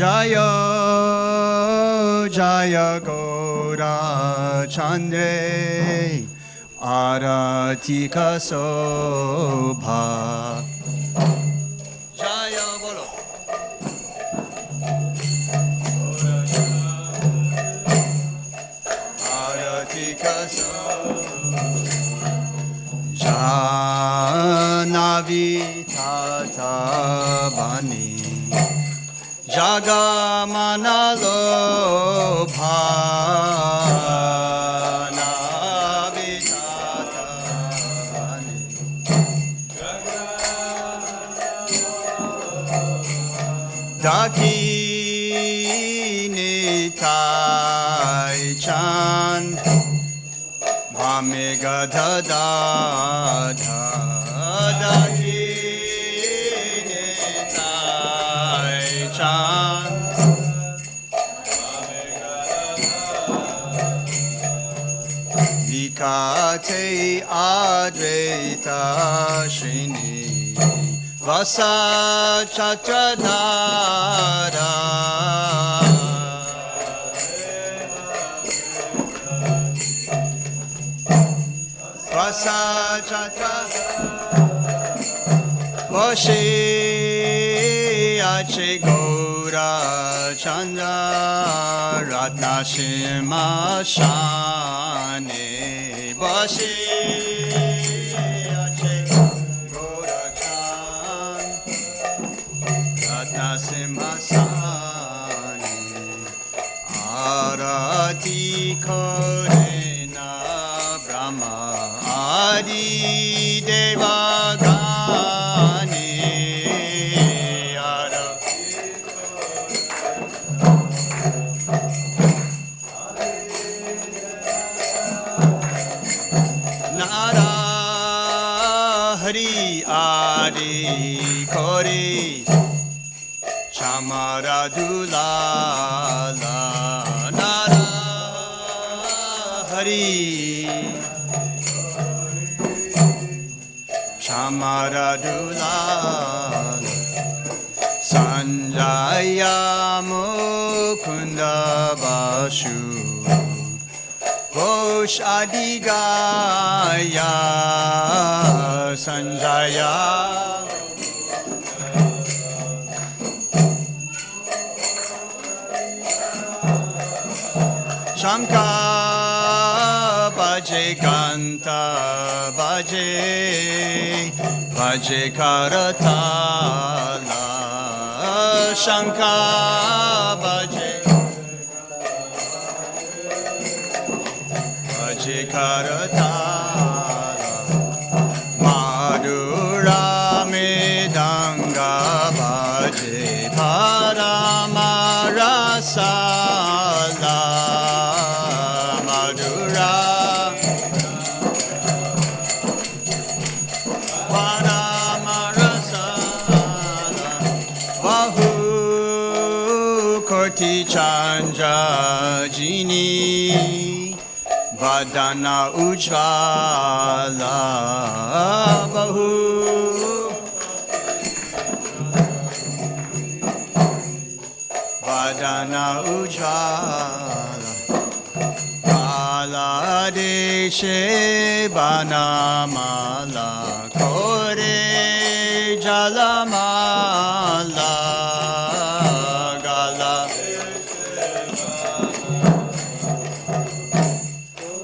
Jaya Jaya Gaura Chandre Aratika Sobha Jaya Bolo Aratika Sobha Janavi Tata Bani Jagamanalo Bhana Vitatani Dakini Tai Chan Bhamega Dada Dakini Tai Chan Vikate Advaita Shrini Vasa Chatradara Vasa Chatradara Vashi Ache Gaura Chandra Ratna Shima Shani Vashi Ache Gaura Chandra Ratna Shima Shani Arati Korena Brahma Adi Deva Chamaradula Nara Hari Chamaradula Sanjaya Mukunda Bashu Ghosh Adigaya Sanjaya Shanka Baje Kanta Baje Baje Karatala Shanka Baje Baje Karatala Madhura Medanga Baje Paramarasa Bahu Koti Chandra Jini Vadana Ujvala Bahu Vadana Ujvala Kala Deshe Banamala Kore Jalamala Gala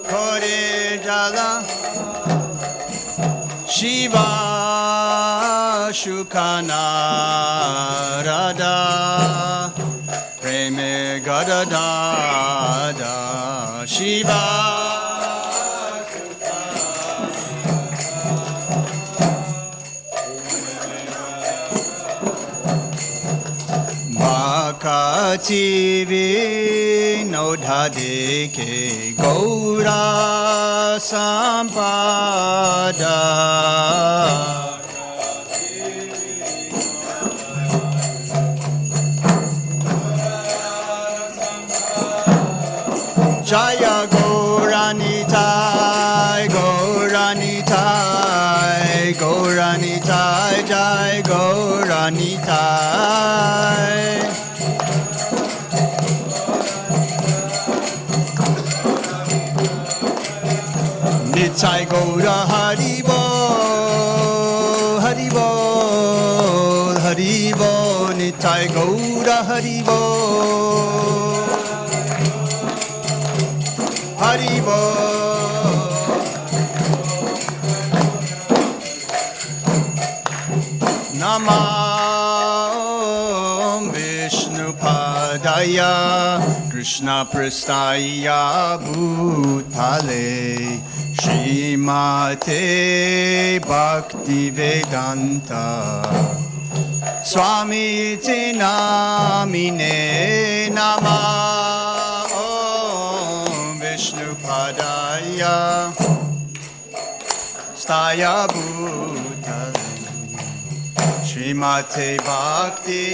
Kore Jala Shiva Shukana Radha Preme Gadada Shiva Bhakti Vinodhadeke Gaura Sampada Jaya Gauranitai, Gauranitai, Gauranitai, Jai Gauranitai. Nitai Gaura Haribo, Haribo, Haribo, Nitai Gaura Haribo. Haribo Namah Vishnu Padaya Krishna Prastaya Bhutale Srimate Bhaktivedanta Swami Namine Namah Vishnu Padaya Staya Bhutale Srimate Bhakti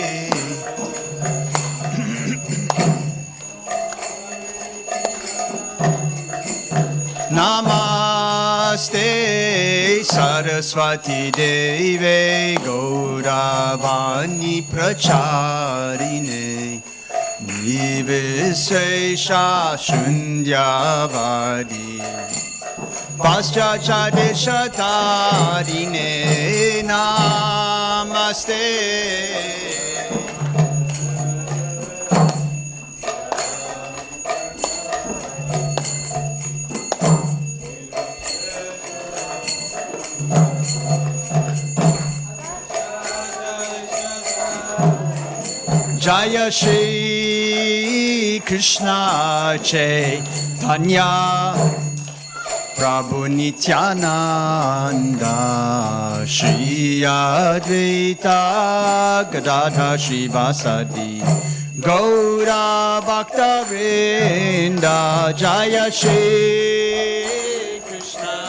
Namaste Saraswati Deve Gauravani Pracharine Nivesesha Shunyavadi Paschachadeshatarine Namaste Jaya Shri Krishna Chaitanya Prabhu Nityananda Shri Advaita Gadadhar Shivasadi Gaura Bhaktivedanta Jaya Shri Krishna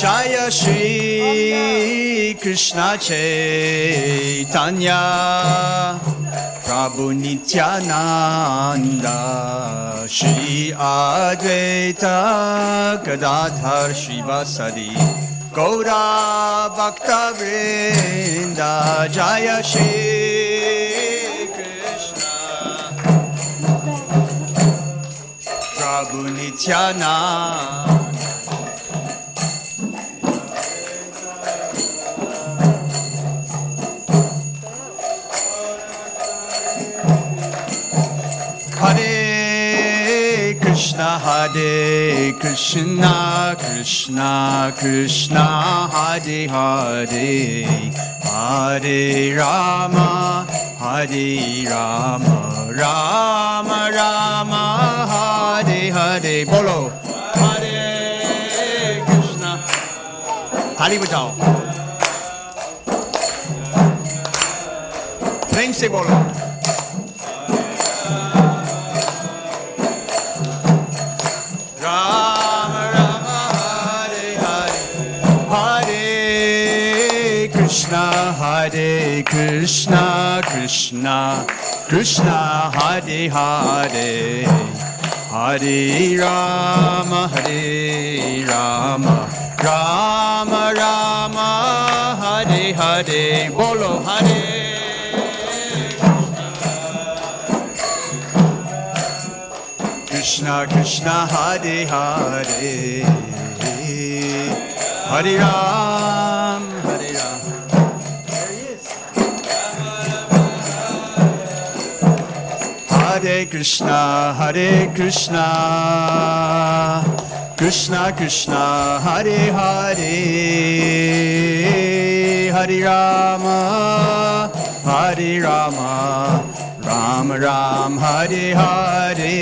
Jaya Shri Krishna Chaitanya Prabhu Nityananda Shri Advaita Gadadhar Shivasadi Gaura Bhaktivedanta Jaya Shri Krishna Prabhu Nityananda Hare Krishna, Hare Krishna, Krishna Krishna, Hare Hare, Hare Rama, Hare Rama, Rama Rama, Hare Hare. Bolo, Hare Krishna. ताली बजाओ, प्रेम से बोलो. Krishna, Krishna, Krishna, Hare Hare, Hare Rama, Hare Rama, Rama Rama, Hare Hare, Bolo Hare Krishna, Krishna, Hare Hare, Hare Ram, Hare Ram. There he is. Hare Krishna, Hare Krishna, Krishna Krishna, Hare Hare, Hare Rama, Hare Rama, Ram Ram, Hare Hare.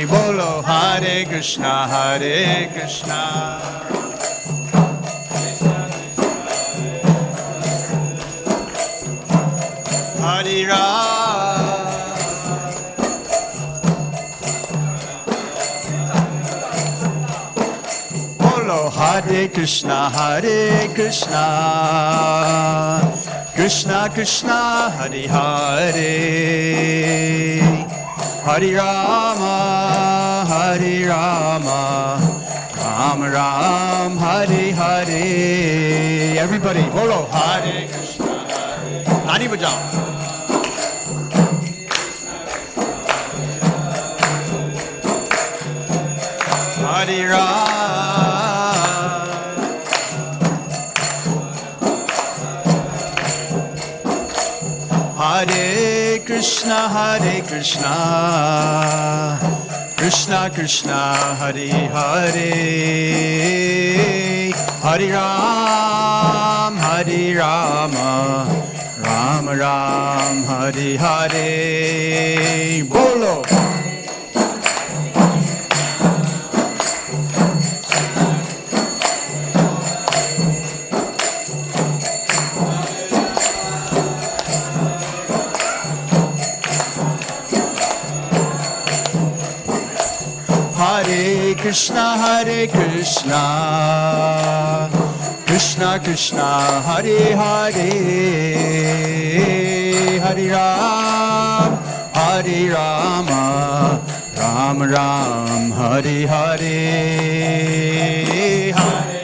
Bolo Hare Krishna, Hare Krishna. Hare Rama. Bolo Hare Krishna, Hare Krishna, Krishna Krishna, Hare Hare, Hare Rama, Hare Rama, Ram Ram, Hare Hare. Everybody, bolo Hare Krishna, Hare. Nani bajao. Hare Rama. Hare Krishna, Hare Krishna, Krishna Krishna, Hare Hare, Hare Ram, Hare Rama, Ram Ram, Hare Hare. Bolo. Hare Krishna, Hare Krishna, Krishna Krishna, Hare Hare, Hare Ram, Hare Rama, Ram Ram, Hare Hare, Hare.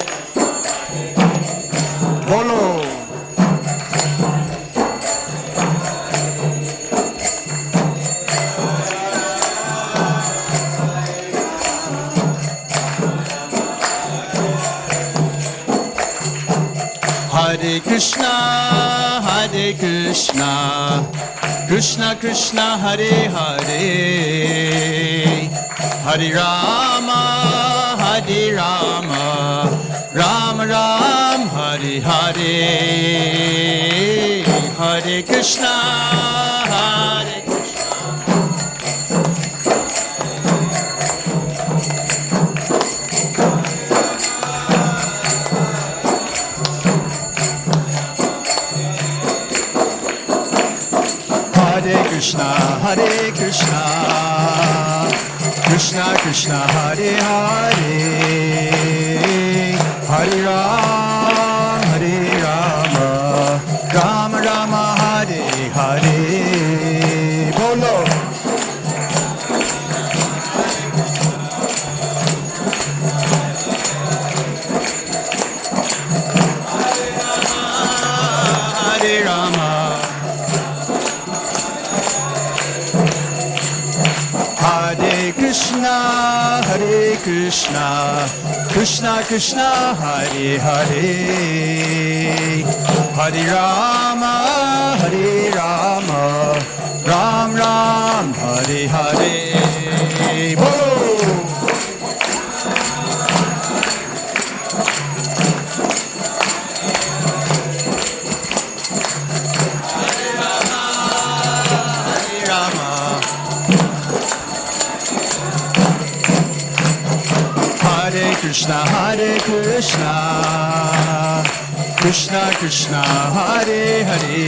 Bolo. Hare Krishna, Hare Krishna, Krishna Krishna, Hare Hare, Hare Rama, Hare Rama, Ram Ram, Hare Hare, Hare Krishna, Hare Krishna. Hare Krishna, Hare Krishna, Krishna Krishna, Hare Hare, Hare Ram, Hare Rama, Ram Rama, Hare Hare. Bolo. Hare Rama, Hare Krishna, Hare Krishna, Krishna Krishna, Hare Hare, Hare Rama, Hare Rama, Ram Ram, Hare Hare. Bolo. Hare Krishna, Hare Krishna, Krishna Krishna, Hare Hare,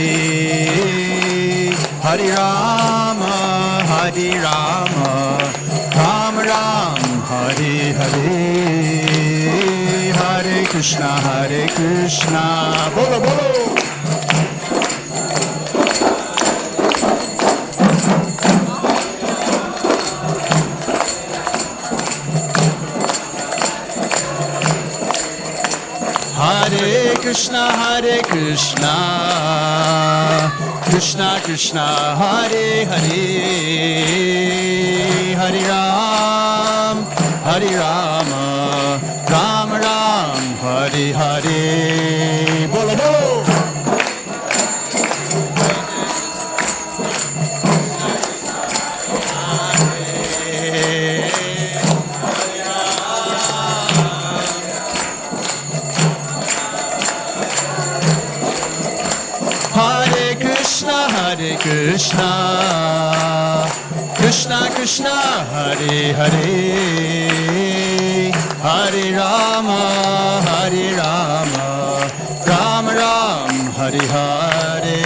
Hare Rama, Hare Rama, Ram Ram, Hare Hare, Hare Krishna, Hare Krishna. Bolo, bolo. Krishna, Krishna Krishna, Hare Hare, Hare Ram, Hare Rama, Rama Ram, Hare Hare. Bolo bolo. Hare Krishna, Krishna Krishna, Hare Hare, Hare Rama, Rama Ram, Hare Hare.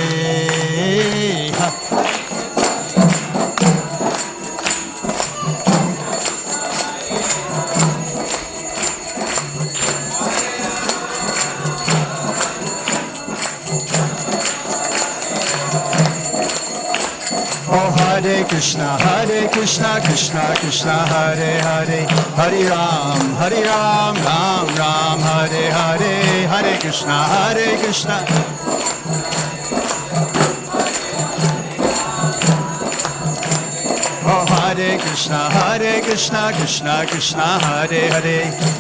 Oh Hare Krishna, Krishna Krishna, Hare Hare, Hare Ram, Ram Ram, Hare Hare, Hare Krishna, Krishna. Oh Hare Krishna, Krishna Krishna, Hare Hare,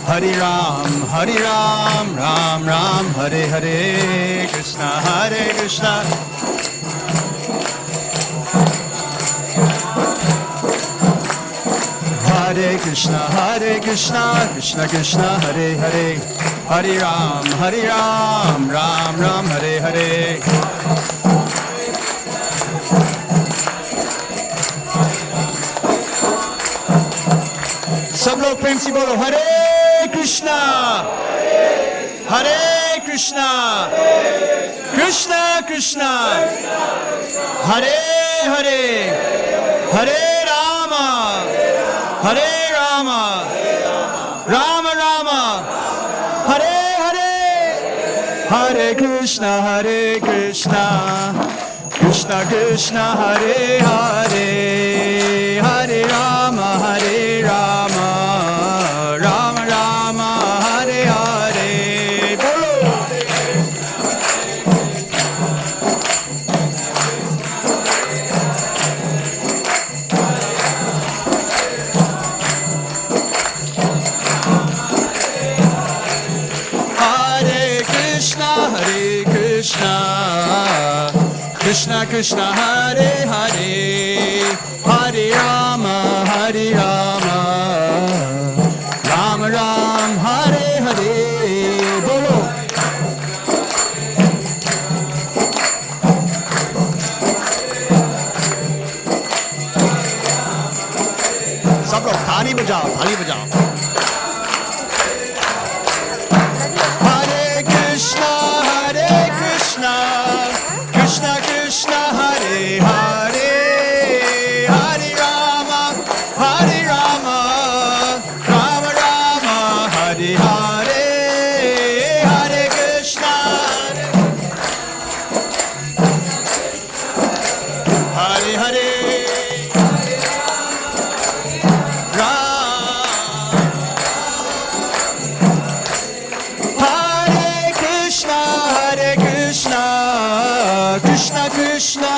Hare Ram, Ram Ram, Hare Hare, Krishna, Krishna. Hare Krishna, Krishna Krishna, Hare Hare, Hare Ram, Ram Ram, Hare Hare. सब लोग प्रेम से बोलो हरे कृष्णा, कृष्णा कृष्णा, हरे हरे, हरे रामा, राम राम, हरे हरे, हरे कृष्णा, कृष्णा कृष्णा, हरे हरे, हरे राम, राम राम, हरे हरे. बोलो Krishna Krishna, Hare Hare, Hare Rama, Rama Ram, Hare Hare. Bolo. सब लोग थाली बजाओ. Hare Krishna, Krishna Krishna, Hare Hare, Hare Rama, Rama Rama, Hare Hare, Hare Krishna, Hare Hare, Krishna,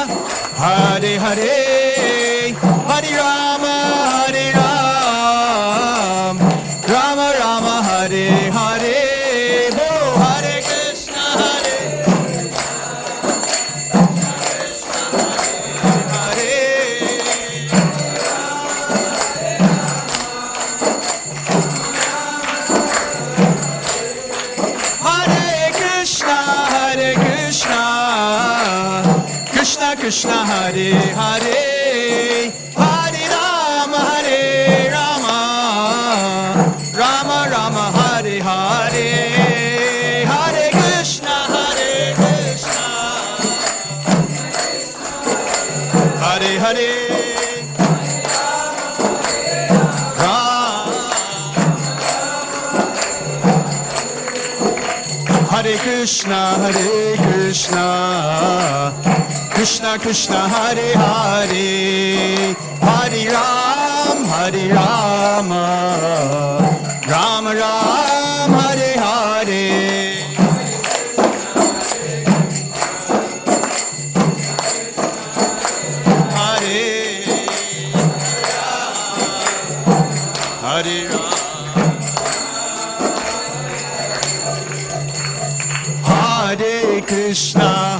Hare Hare, Hare Rama, Rama Rama, Hare Hare. Bolo Hare Krishna, Hare Krishna, Hare Hare, Hare Rama, Rama Rama, Hare Hare, Hare Krishna, Hare Hare, Hare Krishna, Krishna Krishna, Hare Hare, Hare Ram, Rama Ram, Hare Hare. Hare Ram. Hare Krishna,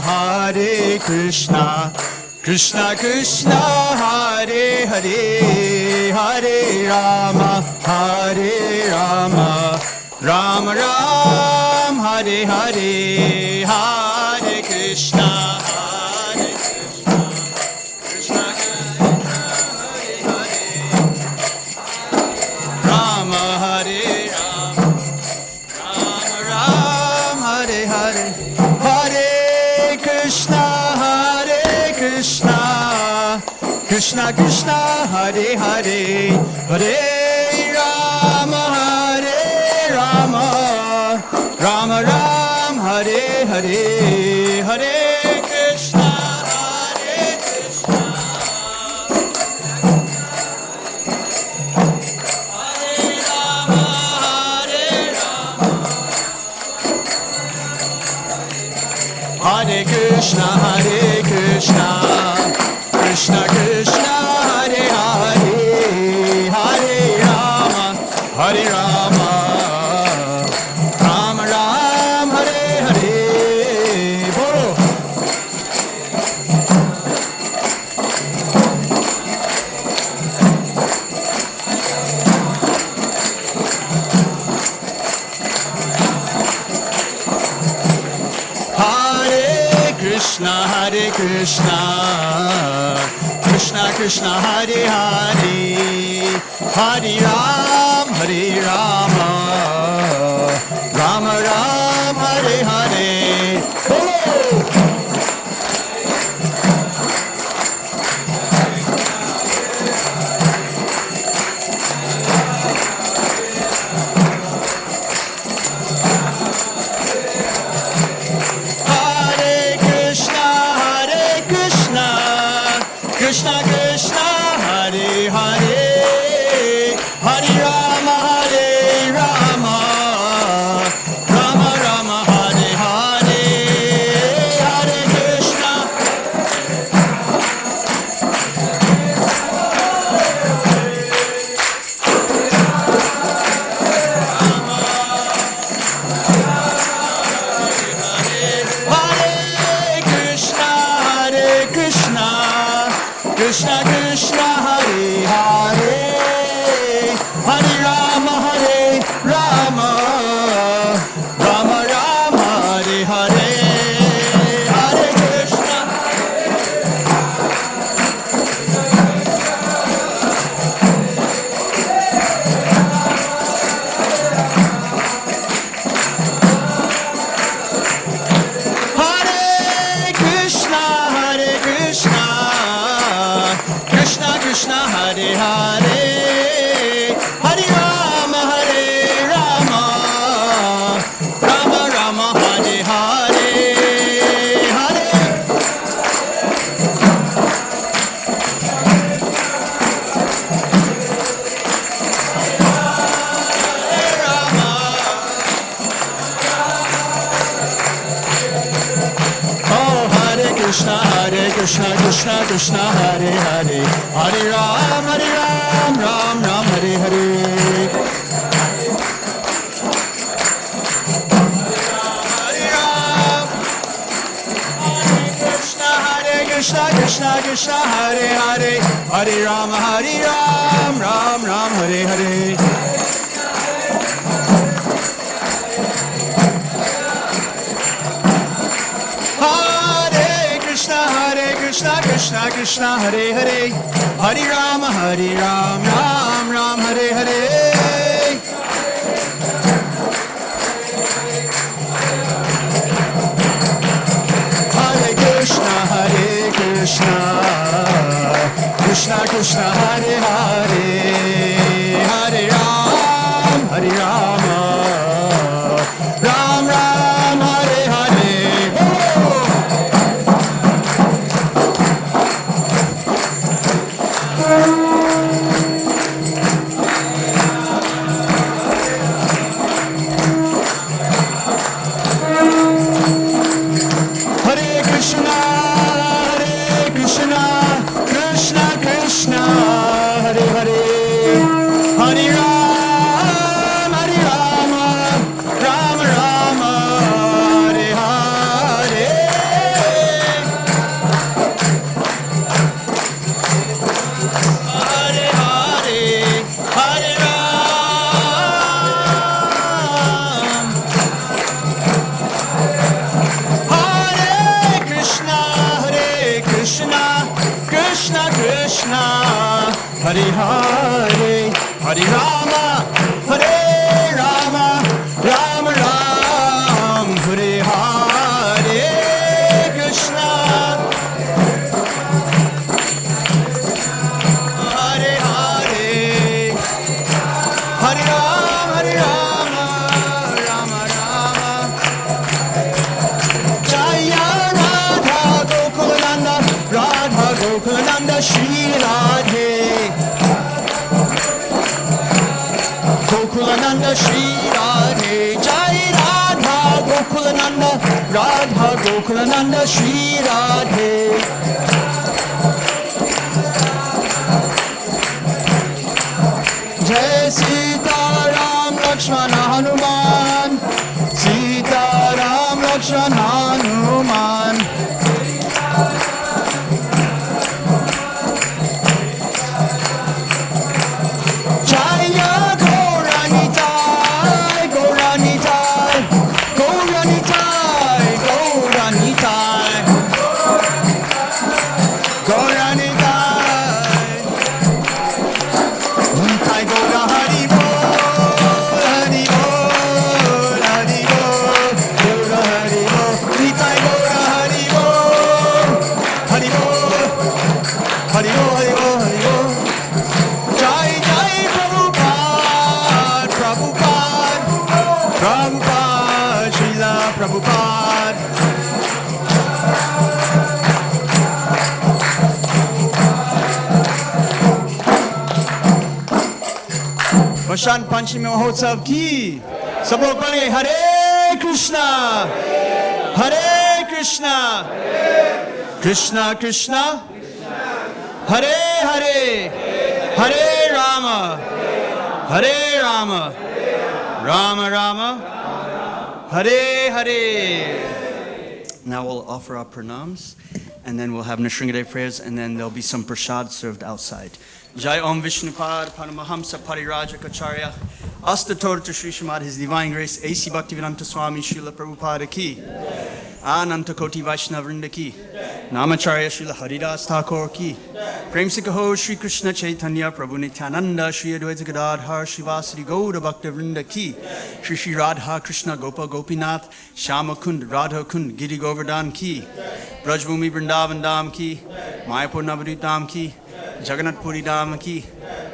Krishna Krishna, Hare Hare, Hare Rama, Rama Ram, Hare Hare, Hare Krishna, Krishna Krishna, Hare Hare, Rama Hare Rama, Rama Ram, Hare Hare, Hare Krishna, Krishna Krishna, Hare Hare, Hare Rama, Rama Ram, Hare Hare, Hare Krishna, Hare Rama, Hare Krishna, Krishna Krishna, Hare Hare, Hare Rama, Rama Ram, Hare Hare. Bolo. Hare Krishna, Krishna Krishna, Hare Hare, Hare Rama, Rama Ram, Hare Hare. Krishna Krishna, Hare Hare, Hare Rama, Rama Rama, Hare Hare, Hare Krishna. Hare Krishna, Krishna Krishna, Hare Hare, Hare Rama, Rama Rama, Hare Hare, Hare Krishna. Hare Krishna, Krishna Krishna, Hare Hare, Hare Rama, Rama Rama, Hare Hare, Hare. Oh, Hare Krishna, Krishna Krishna, Hare Hare, Hare Ram, Ram Ram, Hare Hare. Krishna Krishna, Hare Hare, Hare Ram, Ram Ram, Hare Hare. Hare Krishna, Krishna Hare Hare, Hare Ram, Ram Ram, Hare Hare. Hare Krishna, Krishna Krishna, Hare Hare, Hare Ram, Ram Ram, Hare Hare. Hare Krishna, Krishna Krishna, Hare Hare, Hare Ram. Krishna, Krishna Krishna, Hare Hare, Hare Rama, Hare Rama, Rama Ram, Hare Hare Krishna, Hare Hare, Hare Rama, Hare Rama, Rama Rama. Jaya Radha Gokulananda, Radha Gokulananda, Shri Radhe. Gokulananda Shri Radhe, Jai Radha Gokulananda, Radha Gokulananda Shri Radhe. Jai Sita Ram Lakshmana Hanuman, Sita Ram Lakshmana Hanuman. Jaya Gauranitai, Gauranitai, Gauranitai, Gauranitai, Gauranitai. Nitai Gaura Hari Bol, Hari Bol, Hari Bol, Gaura Hari Bol. Nitai Gaura Hari Bol, Hari Bol, Hari Bol, Hari Bol, Hari Bol. Jai Jai Prabhupada, Prabhupada, Prabhupada, Srila Prabhupada. Vasant Panchami Mahotsav ki सब लोग पढ़े हरे Krishna Krishna Krishna Hare Hare Hare Ram Ram Ram Hare Hare. Now we'll offer our pranams, and then we'll have Nrsingadev prayers, and then there'll be some prasad served outside. Jai Om Vishnupad Paramahamsa Parirajacharya Astator to Sri Srimad His Divine Grace A.C. Bhaktivedanta Swami Srila Prabhupada ki Ananta Koti Vaishnava Vrinda ki Namacharya Srila Haridas Thakur ki Prem Se Kaho Shri Krishna Chaitanya Prabhu Nityananda Shri Advaita Gadadhar Shivasari Gauda Bhakta Vrinda ki Shri Shri Radha Krishna Gopa Gopinath Shama Kund Radha Kund Giri Govardhan ki Brajbhumi Vrindavan Dham ki Mayapur Navadvip Dham ki Jagannath Puri Dham ki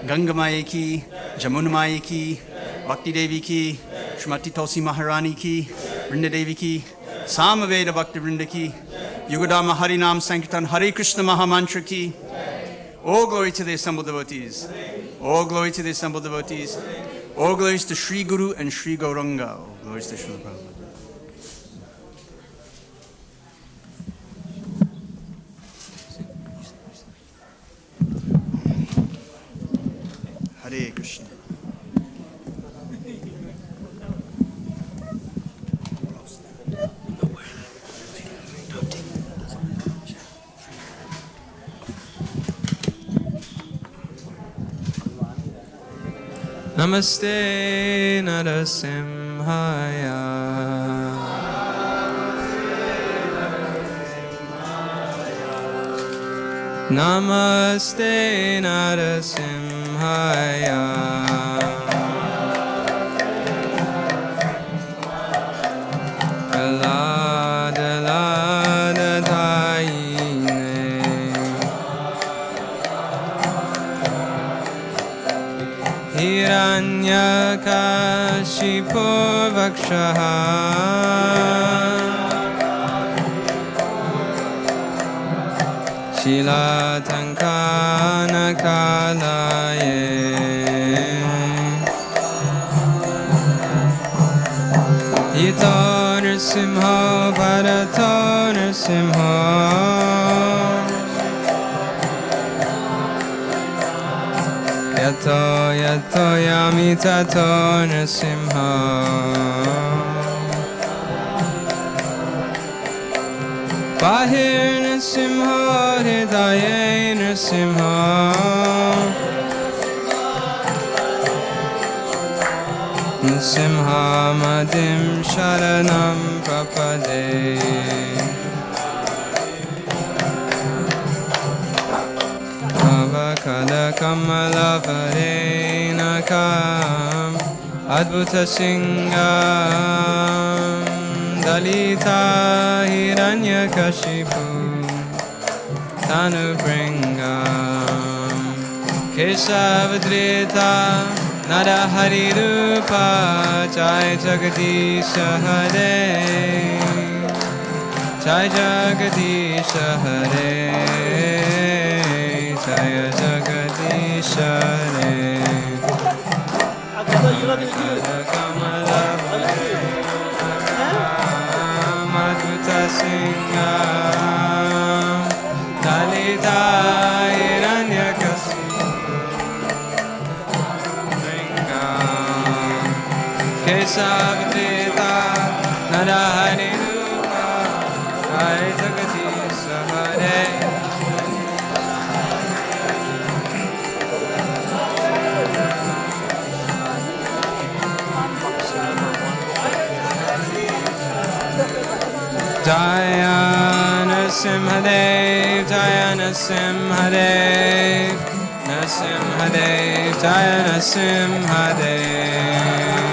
Ganga Maya ki Jamuna Maya ki Bhakti Devi ki Srimati Tulsi Maharani ki Vrinda Devi ki Samaveda Bhakti Vrinda ki Yugadama Harinam Sankirtan Hare Krishna Mahamantra ki. All glory to the assembled devotees. All glory to the assembled devotees. All glories to Sri Guru and Sri Gauranga. All glories to Srila Prabhupada. Hare Krishna. Namaste Narasimhaya. Namaste Narasimhaya. Alada lada thaine Hiranyakashipu vakshaha Shilatankana kalaye Ito nrsimha bharato nrsimha Yato yato yami tato nrsimha Bahir nrsimha hridaye nrsimha Nrsimha madim sharanam prapade Kalakamalavarenakam Adbhuta Singam Dalita Hiranyakashipu Tanubringam Kesavadrita Narahari Rupa Jai Jagadisha Hare Jai Jagadisha Hare Jai Jagadisha Hare Madhuta Singam Dalita Hiranyakasipu Kesavadrita Narahari Rupa Jai Jagadisha Hare Jaya Narasimhadev Jaya Narasimhadev Narasimhadev Jaya Narasimhadev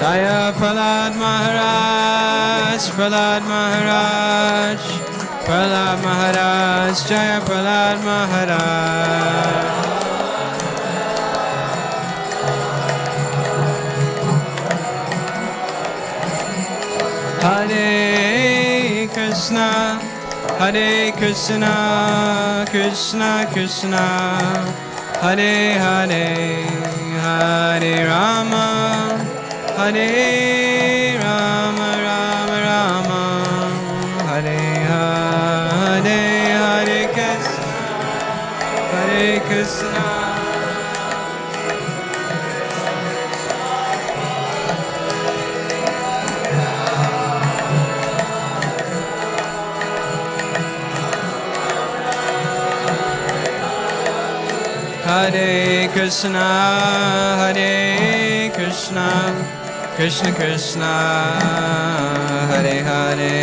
Jaya Prahlad Maharaj, Prahlad Maharaj, Prahlad Maharaj, Jaya Prahlad Maharaj. Hare Krishna, Hare Krishna, Krishna Krishna, Hare Hare, Hare Rama. Hare Rama, Rama Rama, Hare Hare, Hare Krishna, Hare Krishna. Hare Krishna, Hare Krishna, Krishna Krishna, Hare Hare,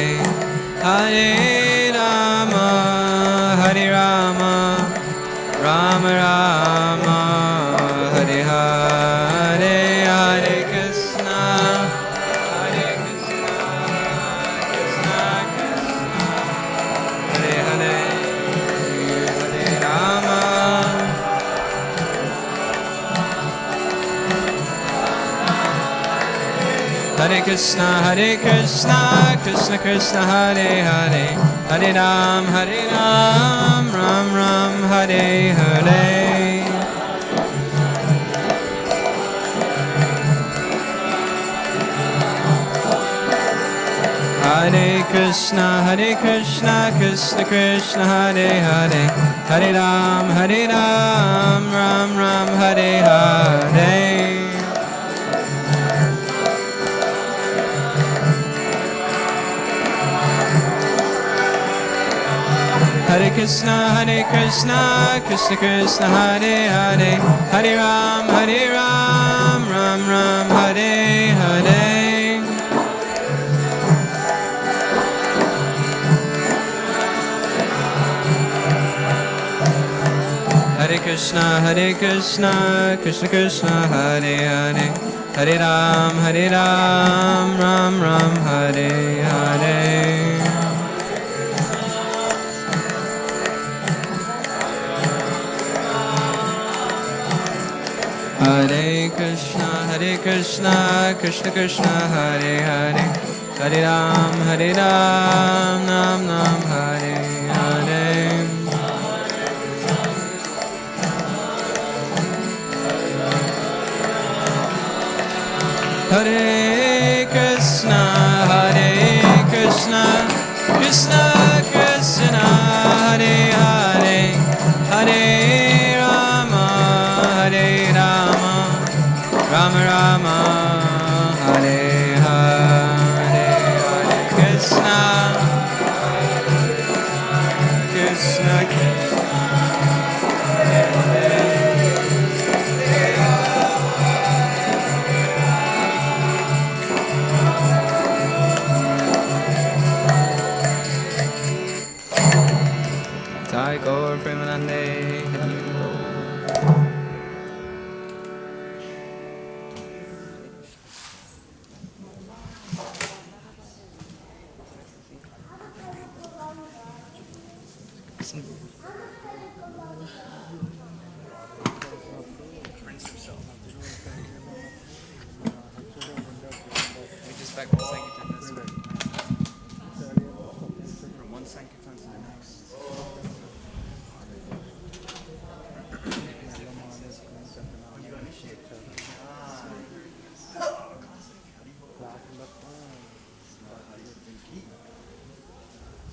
Hare Rama, Hare Rama, Rama Rama, Hare Hare, Hare Krishna, Hare Krishna, Krishna Krishna, Hare Hare, Hare Rama. Hare Krishna, Krishna Krishna, Hare Hare, Hare Ram, Ram Ram, Hare Hare. Hare Krishna, Krishna Krishna, Hare Hare, Hare Ram, Ram Ram, Hare Hare. Hare Krishna, Krishna Krishna, Hare Hare, Hare Ram, Ram Ram, Hare Hare. Hare Krishna, Krishna Krishna, Hare Hare, Hare Ram, Ram Ram, Hare Hare. Hare Krishna, Krishna Krishna, Hare Hare, Hare Ram, Ram Ram, Hare Hare. Hare Krishna, Krishna Krishna, Hare Hare, Hare Rama, Rama Rama, Hare Hare, Hare Krishna, Krishna Krishna, Hare Hare. back to Sankirtan as well. From one Sankirtan to the next.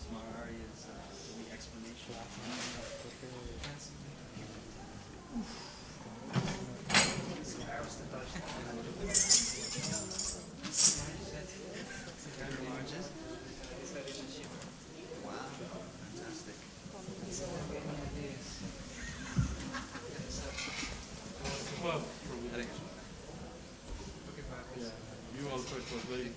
Smarari is the explanation. Wow, fantastic. Well, probably. Yeah, you also it was very.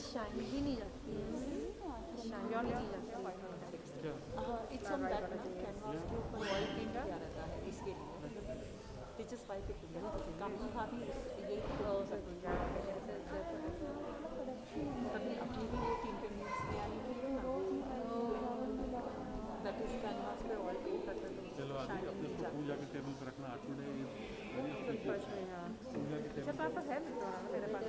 Shine भी नहीं जाती है, shine भी नहीं जाती है। It's on that ना canvas के ऊपर ऑयल पेंट किया रहता है इसके लिए, विच इज़ वाई काफ़ी भाभी यही कभी अपनी भी ये 3 पेंटिंग्स ले आई दैट इज़ कैनवास पे ऑयल पेंट करते थे। चलो आदि अपने को पूजा के टेबल पर रखना 8 मिनट फर्स्ट में हाँ अच्छा पापा है मेरे पास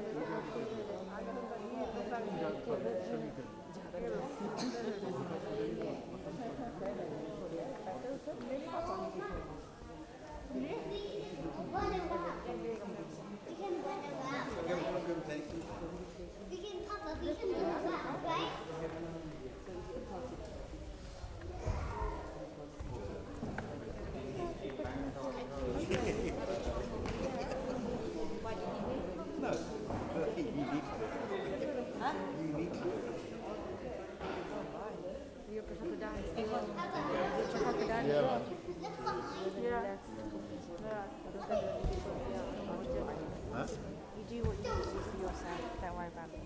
You do what you need to do for yourself, don't worry about it.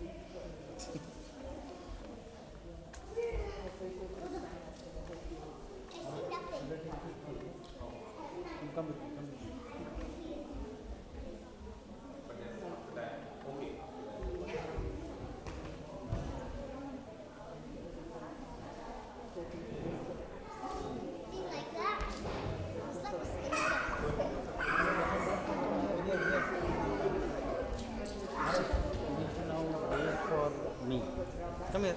Come here.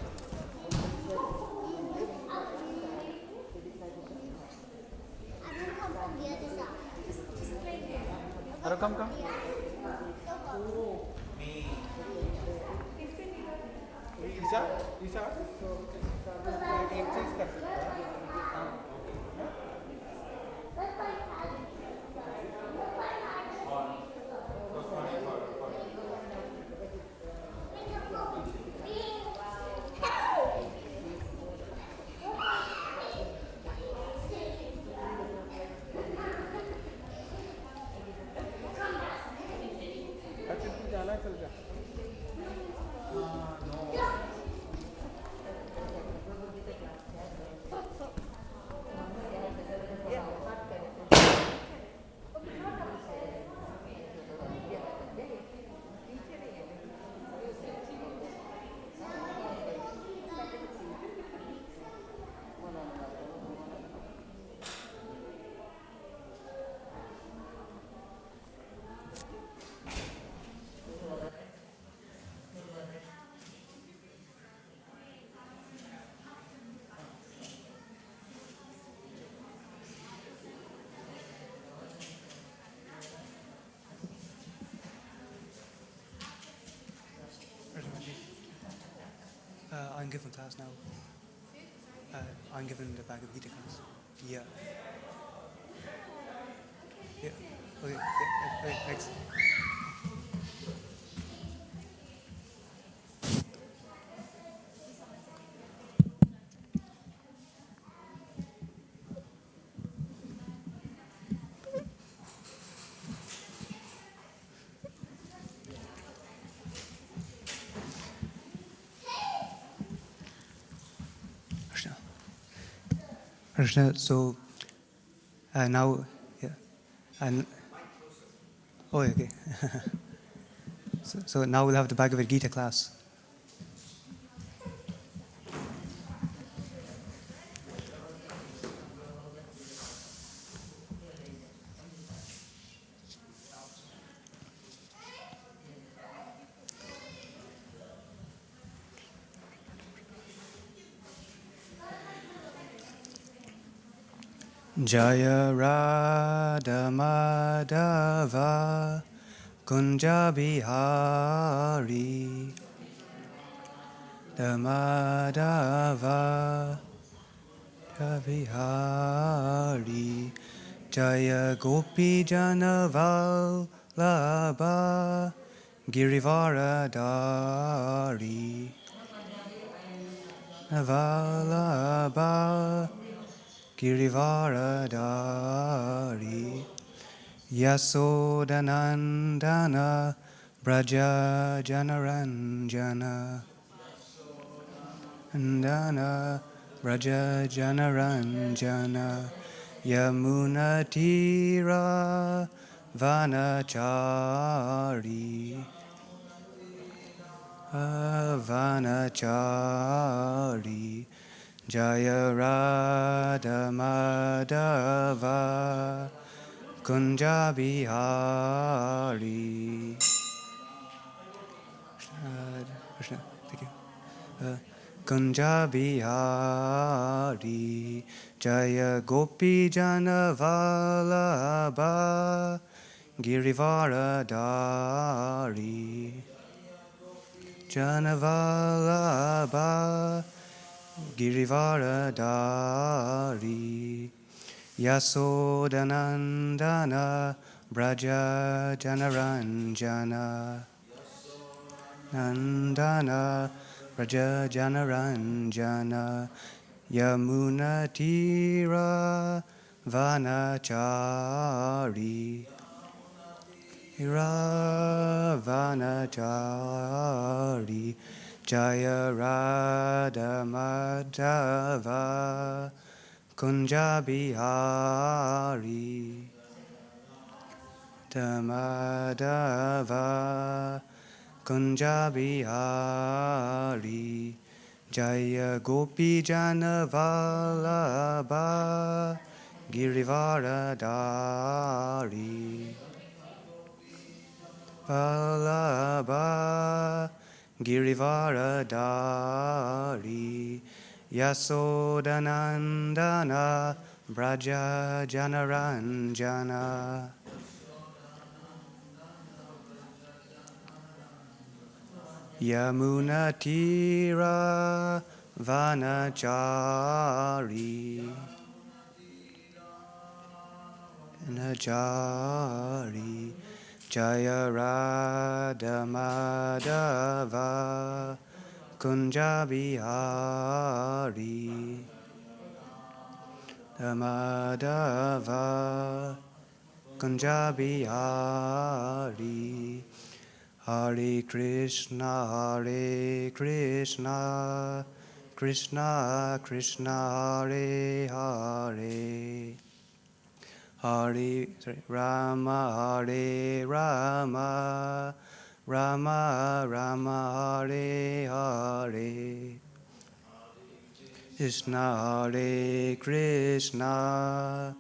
Arrow, come. Isha एक चीज कर सकते हैं अच्छा तू जाना चल जा I'm giving class now. I'm giving the Bhagavad Gita class. Yeah. Yeah. Okay. Yeah. Okay. Thanks. Krishna, so now, yeah, and oh, okay. so now we'll have the Bhagavad Gita class. Jaya Radha Madhava Kunja Bihari Madhava Bihari Jaya Gopi Janaval Labha Girivaradari Valabha Girivaradari Yasodanandana Braja Janaranjana Dana Braja Janaranjana Yamunatira Vanachari Vanachari Jaya Radha Madhava Kunja Bihari. Krishna, thank you. Kunja Bihari Jaya Gopi Janavalabha Girivaradari Janavalabha Girivaradari Yasodanandana Braja Janaranjana Nandana Braja Janaranjana Yamunatira Vanachari Vanachari Jaya Radha Madhava Kunja Bihari Madhava Kunja Bihari Jaya Gopi Janavalabha Girivaradari Valabha Girivaradari Yasodanandana Braja Janaranjana Yamunatira Vanachari Najari Jaya Radha Madhava Kunjabihari Madhava Kunjabihari Hare Krishna Krishna Krishna Hare Hare Rama Hare Rama Rama Rama Hare Hare Krishna Hare Krishna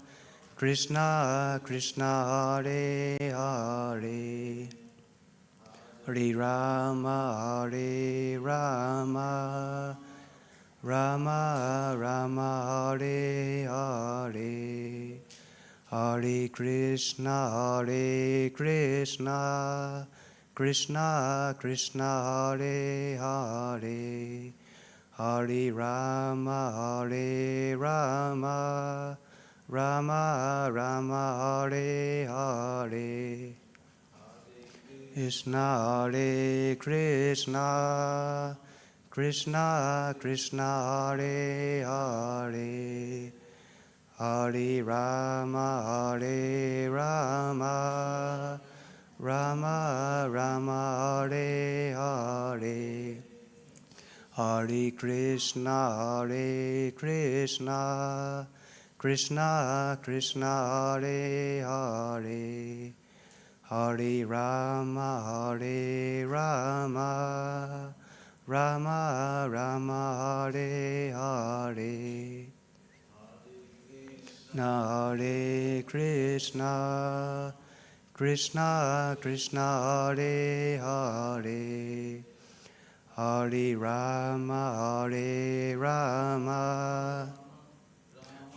Krishna Krishna Hare Hare Hare Rama Rama Rama Hare Hare Hare Krishna Krishna Krishna Hare Hare Hare Rama Rama Rama Hare Hare Krishna Hare Krishna Krishna Krishna Hare Hare Hare Rama Rama Rama Hare Hare Hare Krishna Krishna Krishna Krishna Hare Hare Hare Rama Rama Rama Hare Hare Hare Krishna Krishna Krishna Hare Hare Hare Rama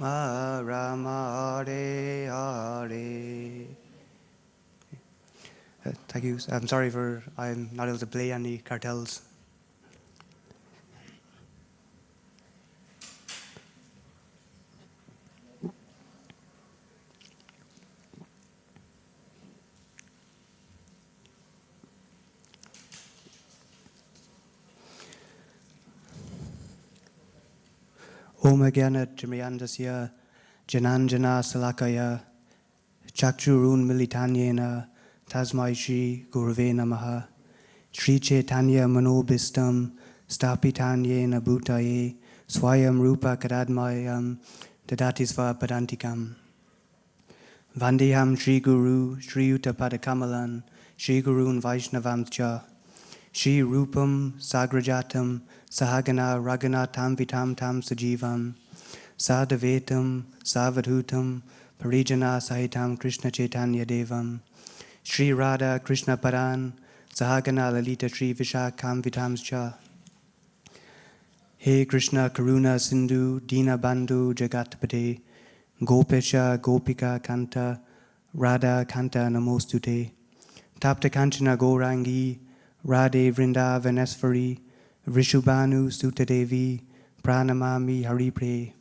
Rama Hare Hare. Thank you. I'm sorry I'm not able to play any cartels. Om Gyana Trimayandasya Jananjana Salakaya Chakchurun Militanyena Tasmai Shri Gurave Namaha Shri Chaitanya Manobhistam Stapitanyena Bhutaye Swayam Rupa Kadadmayam Dadatisva Padantikam Vandeham Shri Guru Shri Yuta Padakamalan Shri Gurun Vaishnavamcha Shri Rupam Sagrajatam Sahagana Raghunatam Vitam Tam Sajivam Sadavetam Savadhutam Parijana Sahitam Krishna Chaitanya Devam Shri Radha Krishna Paran Sahagana Lalita Shri Vishakam Vitamscha He Krishna Karuna Sindhu Dina Bandhu Jagatpate Gopesha Gopika Kanta Radha Kanta Namostute Tapta Kanchana Gourangi Radhe Vrindavaneshwari Vrishubhanu Sutadevi Pranamami Haripre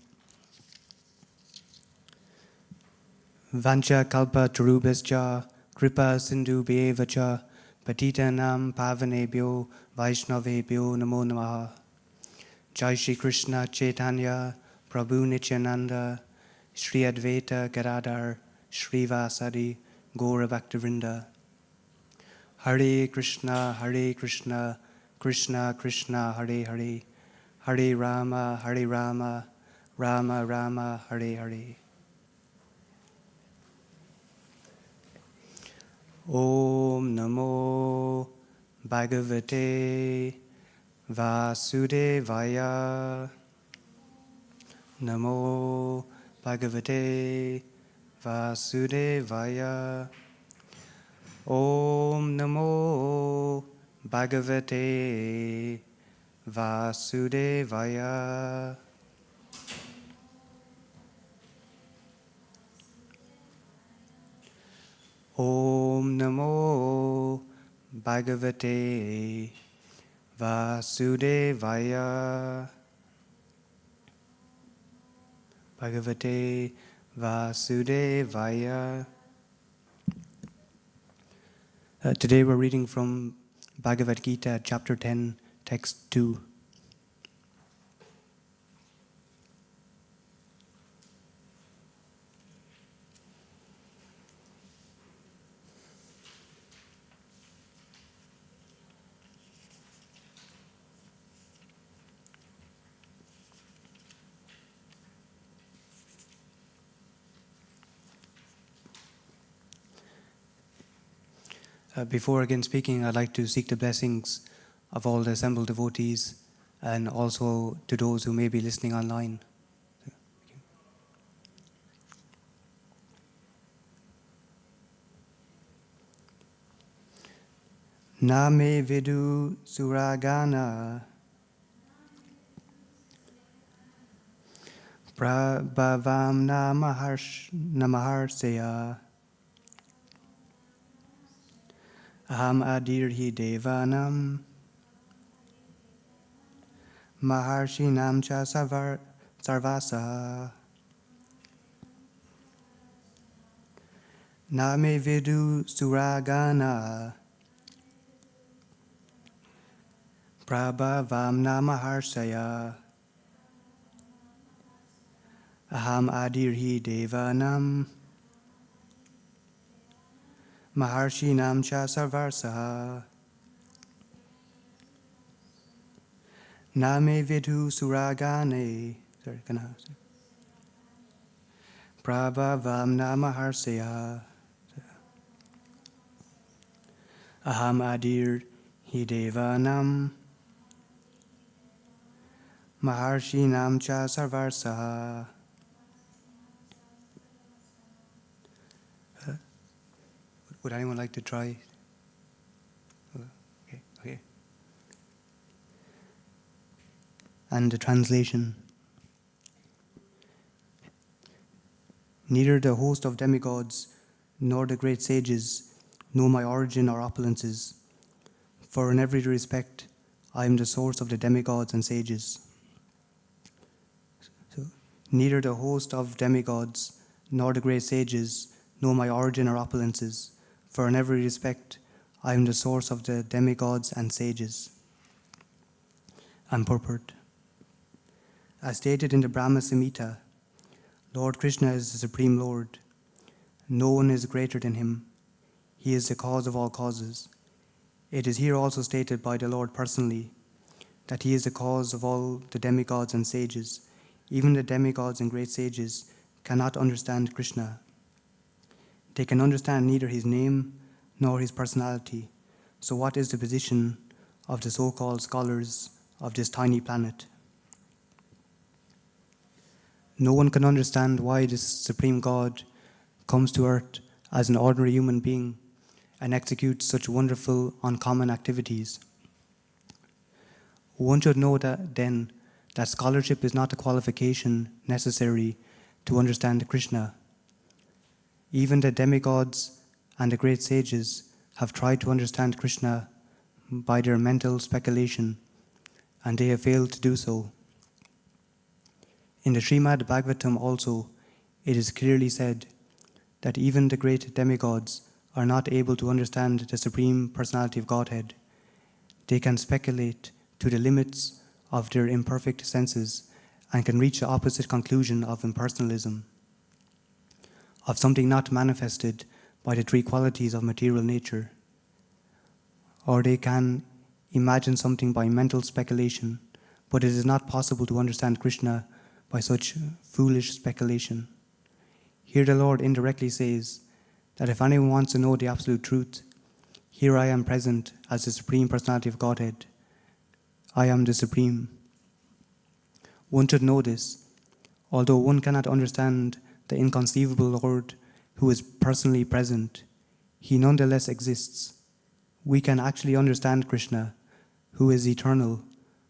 Vancha Kalpa Tarubhascha Kripa Sindhu Bhevacha Patitanam Pavanebhyo Vaishnavebhyo Namo Namaha Jai Shri Krishna Chaitanya Prabhu Nityananda Shri Advaita Gadadhar Shri Vasadi Gaura Bhaktivinoda Hare Krishna Krishna Krishna Hare Hare Hare Rama Rama Rama Hare Hare Om Namo Bhagavate Vasudevaya Namo Bhagavate Vasudevaya Om Namo Bhagavate Vasudevaya. Om Namo Bhagavate Vasudevaya. Bhagavate Vasudevaya. Today we're reading from Bhagavad Gita, chapter 10, text 2. Before again speaking, I'd like to seek the blessings of all the assembled devotees and also to those who may be listening online. Name vidu suragana prabhavam namaharsaya aham adirhi devanam maharshinam cha sarvasa. Name vidu suragana prabhavam namaharsaya aham adirhi devanam maharshinam cha sarvarsaha. Name vidhu suragane prabhavam namaharsaya aham adirhi devanam maharshinam cha sarvarsaha. Would anyone like to try? Okay. And the translation. Neither the host of demigods nor the great sages know my origin or opulences, for in every respect I am the source of the demigods and sages. So, neither the host of demigods nor the great sages know my origin or opulences, for in every respect I am the source of the demigods and sages. And purport. As stated in the Brahma Samhita, Lord Krishna is the Supreme Lord. No one is greater than him. He is the cause of all causes. It is here also stated by the Lord personally that he is the cause of all the demigods and sages. Even the demigods and great sages cannot understand Krishna. They can understand neither his name nor his personality. So what is the position of the so-called scholars of this tiny planet? No one can understand why this Supreme God comes to earth as an ordinary human being and executes such wonderful, uncommon activities. One should know that then that scholarship is not a qualification necessary to understand Krishna. Even the demigods and the great sages have tried to understand Krishna by their mental speculation, and they have failed to do so. In the Srimad Bhagavatam also, it is clearly said that even the great demigods are not able to understand the Supreme Personality of Godhead. They can speculate to the limits of their imperfect senses and can reach the opposite conclusion of impersonalism, of something not manifested by the three qualities of material nature. Or they can imagine something by mental speculation, but it is not possible to understand Krishna by such foolish speculation. Here the Lord indirectly says that if anyone wants to know the absolute truth, here I am present as the Supreme Personality of Godhead. I am the Supreme. One should know this. Although one cannot understand the inconceivable Lord who is personally present, he nonetheless exists. we can actually understand Krishna, who is eternal,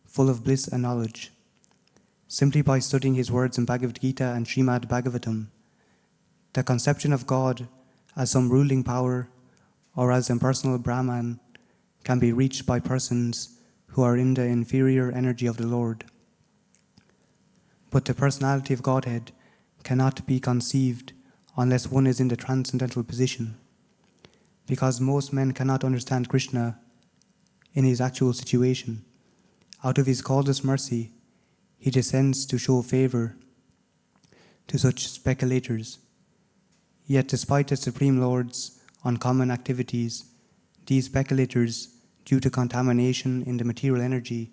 full of bliss and knowledge, simply by studying his words in Bhagavad Gita and Srimad Bhagavatam. The conception of God as some ruling power or as impersonal Brahman can be reached by persons who are in the inferior energy of the Lord. But the personality of Godhead cannot be conceived unless one is in the transcendental position, because most men cannot understand Krishna in his actual situation. Out of his causeless mercy, he descends to show favor to such speculators. Yet despite the Supreme Lord's uncommon activities, these speculators, due to contamination in the material energy,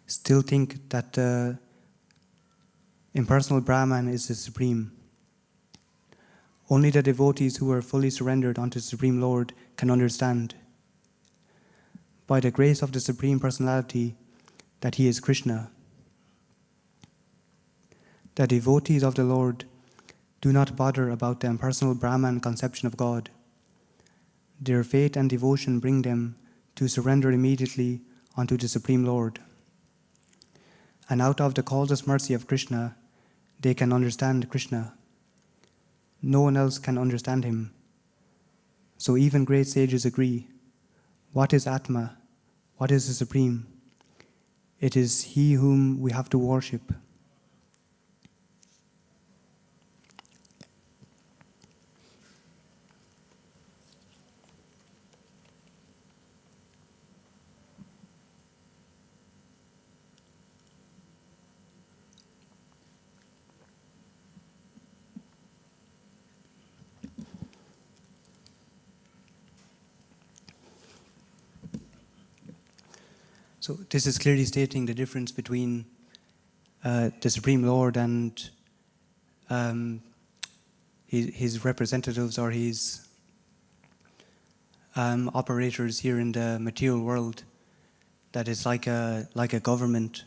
still think that the impersonal Brahman is the supreme. Only the devotees who are fully surrendered unto the Supreme Lord can understand, by the grace of the Supreme Personality, that he is Krishna. The devotees of the Lord do not bother about the impersonal Brahman conception of God. Their faith and devotion bring them to surrender immediately unto the Supreme Lord. And out of the causeless mercy of Krishna, they can understand Krishna. No one else can understand him. So even great sages agree. What is Atma? What is the Supreme? It is he whom we have to worship. So this is clearly stating the difference between the Supreme Lord and his representatives or his operators here in the material world. That is like a government,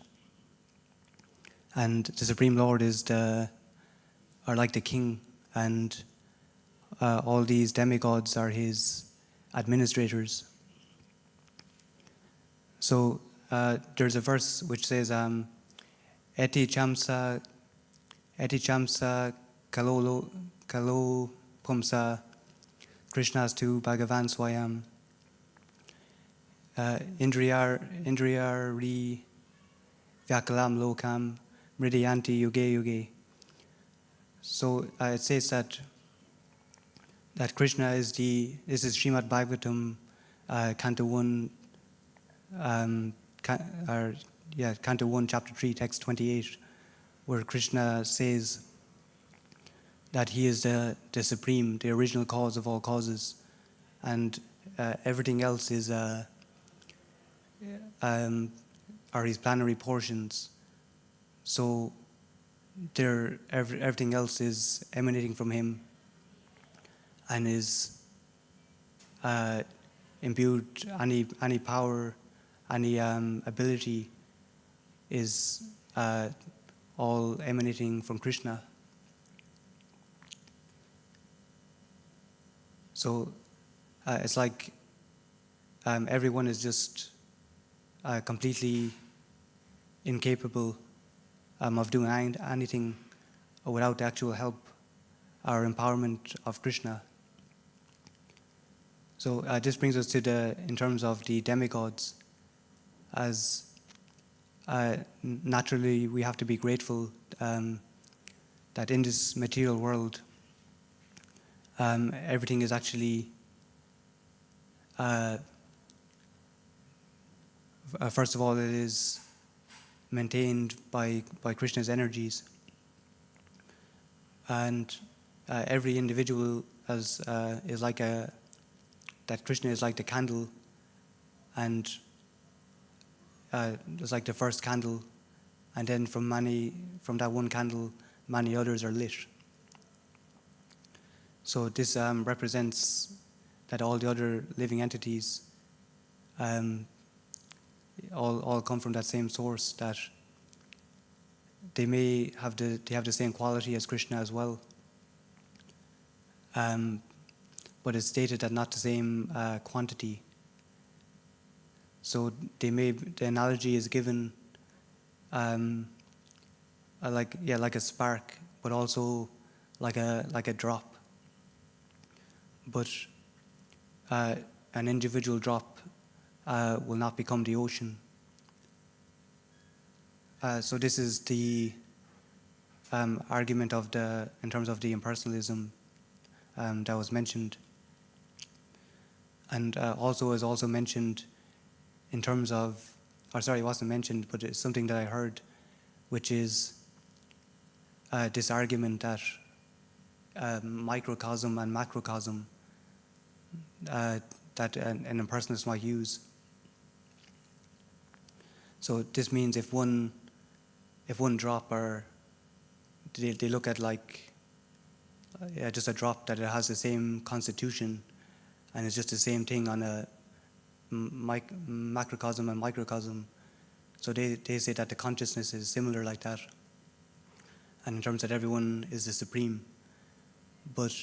and the Supreme Lord is like the king, and all these demigods are his administrators. So there's a verse which says, Eti chamsa kalo pumsa Krishnastu Bhagavan Swayam Indriyari Vyakalam Lokam Mridayanti Yuge Yuge. So it says that Krishna is this is Srimad Bhagavatam, Canto 1, Canto 1, Chapter 3, Text 28, where Krishna says that he is the supreme, the original cause of all causes, and everything else is are his plenary portions. So everything else is emanating from him and is imbued. Any power, any ability is all emanating from Krishna. So it's like everyone is just completely incapable of doing anything without the actual help or empowerment of Krishna. So this brings us to in terms of the demigods, as naturally we have to be grateful that in this material world everything is actually first of all, it is maintained by Krishna's energies, and every individual is like that Krishna is like the candle, and it's like the first candle, and then from that one candle, many others are lit. So this represents that all the other living entities all come from that same source, that they may have the same quality as Krishna as well, but it's stated that not the same quantity. So the analogy is given like a spark, but also like a drop. But an individual drop will not become the ocean. So this is the argument in terms of the impersonalism that was mentioned, and also is also mentioned in terms of, or sorry, it wasn't mentioned, but it's something that I heard, which is this argument that microcosm and macrocosm that an impersonalist might use. So this means if one drop, or they look at like just a drop, that it has the same constitution and it's just the same thing on a macrocosm and microcosm. So they say that the consciousness is similar like that, and in terms that everyone is the supreme. But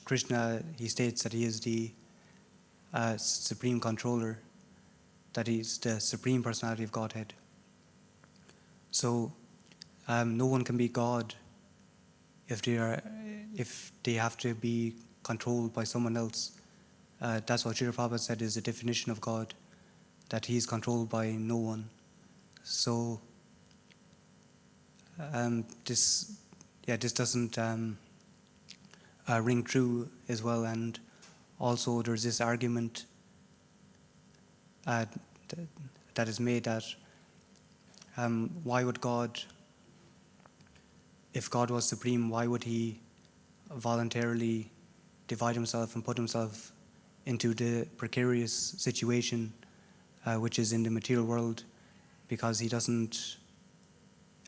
Krishna, he states that he is the supreme controller, that he's the supreme personality of Godhead. So no one can be God if they have to be controlled by someone else. That's what Srila Prabhupada said is the definition of God, that he is controlled by no one. So this doesn't ring true as well. And also there's this argument that is made that why would God, if God was supreme, why would he voluntarily divide himself and put himself into the precarious situation which is in the material world? Because he doesn't,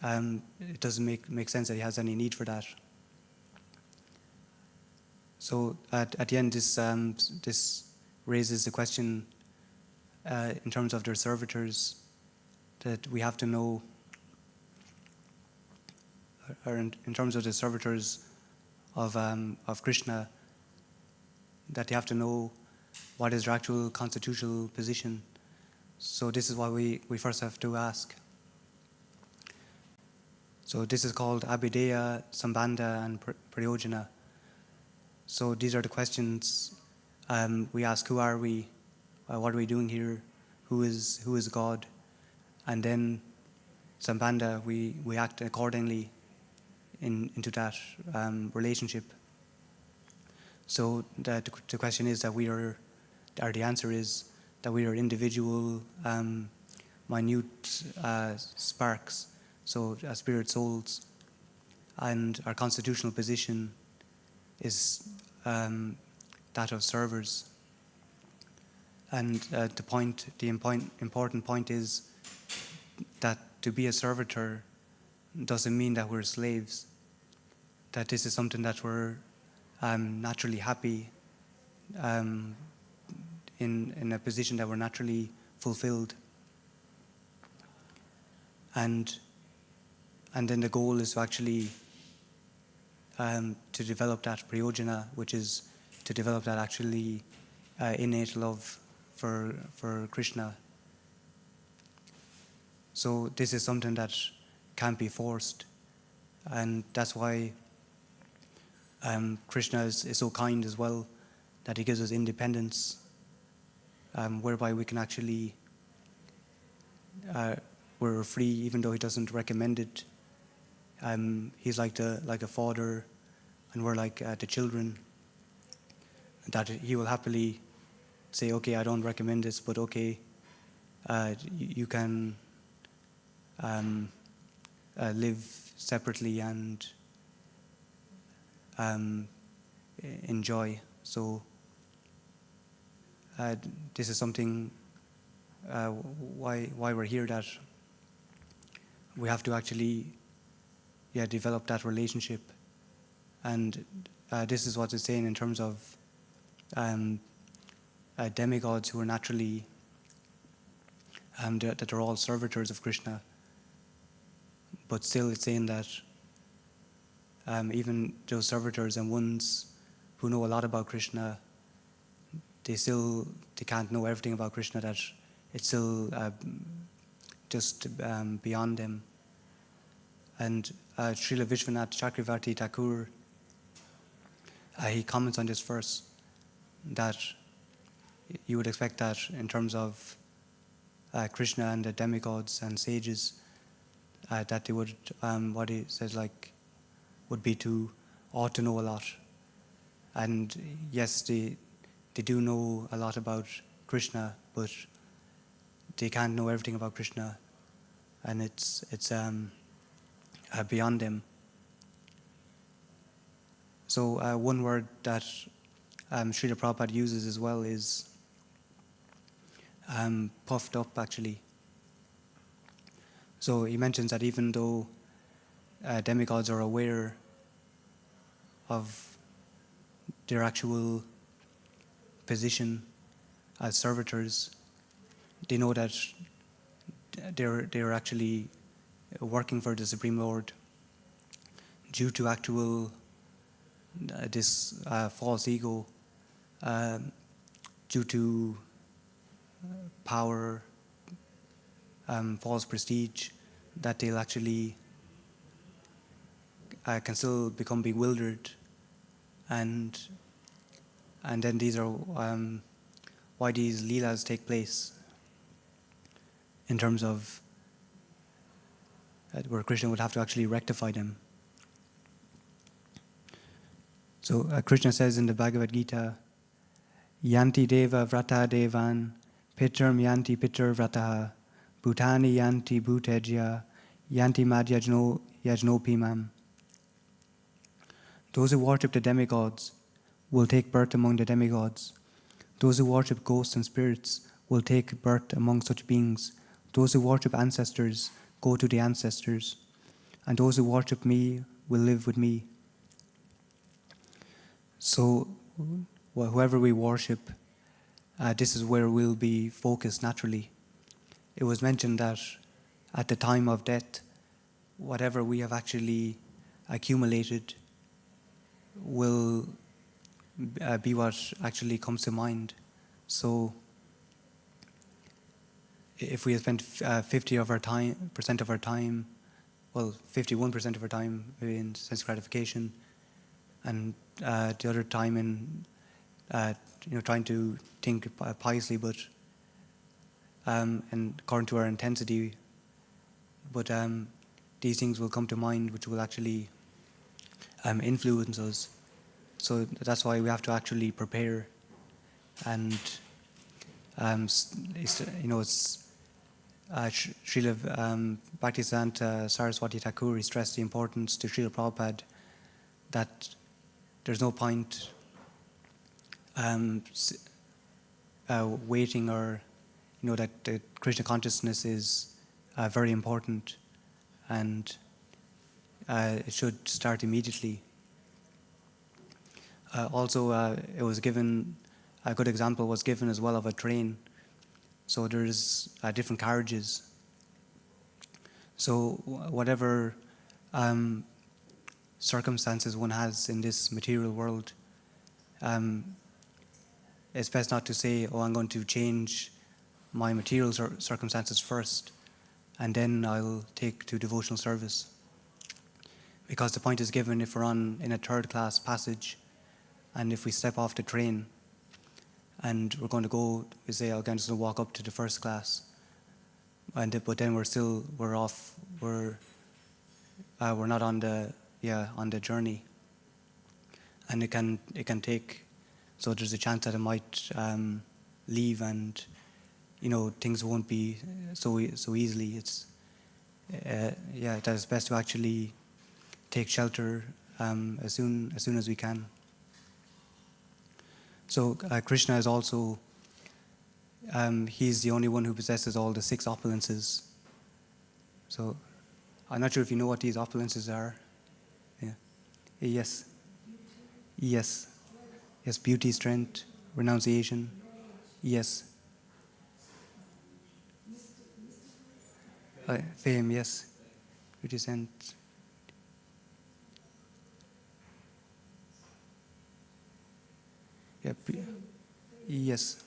it doesn't make sense that he has any need for that. So at the end, this raises the question in terms of their servitors, that we have to know, or in terms of the servitors of Krishna, that they have to know what is their actual constitutional position. So this is why we first have to ask. So this is called Abhideya, Sambandha, and Prayojana. So these are the questions we ask: who are we? What are we doing here? Who is God? And then Sambandha, we act accordingly into that relationship. So the question is that we are, or the answer is that we are individual, minute sparks, so spirit souls, and our constitutional position is that of servers. And the important point is that to be a servitor doesn't mean that we're slaves, that this is something that we're naturally happy in a position that we're naturally fulfilled. And then the goal is to actually to develop that prayojana, which is to develop that actually innate love for Krishna. So this is something that can't be forced, and that's why Krishna is so kind as well, that he gives us independence, whereby we can actually we're free, even though he doesn't recommend it. He's like a father, and we're like the children, that he will happily say, okay, I don't recommend this, but okay, you can live separately and enjoy. So this is something why we're here, that we have to actually develop that relationship. And this is what it's saying in terms of demigods who are naturally that they're all servitors of Krishna. But still it's saying that even those servitors and ones who know a lot about Krishna, they can't know everything about Krishna, that it's still just beyond them. And Srila Vishwanath Chakravarti Thakur, he comments on this verse that you would expect that in terms of Krishna and the demigods and sages, that they would, what he says, like, would be ought to know a lot. And yes, they do know a lot about Krishna, but they can't know everything about Krishna, and it's beyond them. So one word that Srila Prabhupada uses as well is puffed up, actually. So he mentions that even though demigods are aware of their actual position as servitors, they know that they're actually working for the Supreme Lord due to actual this false ego, due to power, false prestige, that they'll actually can still become bewildered, and then these are why these leelas take place, in terms of where Krishna would have to actually rectify them. So Krishna says in the Bhagavad Gita, Yanti deva vrata devan, pitram yanti pitar vrataha, bhutani yanti bhutejya, yanti madhyajno yajnopimam. Those who worship the demigods will take birth among the demigods. Those who worship ghosts and spirits will take birth among such beings. Those who worship ancestors go to the ancestors. And those who worship me will live with me. So whoever we worship, this is where we'll be focused naturally. It was mentioned that at the time of death, whatever we have actually accumulated will be what actually comes to mind. So if we have spent 50% of our time, well, 51% of our time in sense gratification, and the other time in trying to think piously, but and according to our intensity, but these things will come to mind, which will actually influence us. So that's why we have to actually prepare, and it's Srila Bhaktivedanta Saraswati Thakur, he stressed the importance to Srila Prabhupada that there's no point waiting, or that the Krishna consciousness is very important, and it should start immediately. Also, it was given, a good example was given as well of a train. So there's different carriages. So whatever circumstances one has in this material world, it's best not to say, I'm going to change my material circumstances first, and then I'll take to devotional service. Because the point is given, if we're in a third class passage, and if we step off the train, and we're going to go, we say, I'm going to walk up to the first class, but then we're off, we're not on the journey, and it can take, so there's a chance that it might leave, and things won't be so easily. It's that it's best to actually take shelter as soon as we can. So Krishna is also, he's the only one who possesses all the 6 opulences. So I'm not sure if you know what these opulences are. Yeah. Yes, beauty, strength, renunciation. Yes. Fame, yes. Beauty, strength. Yes.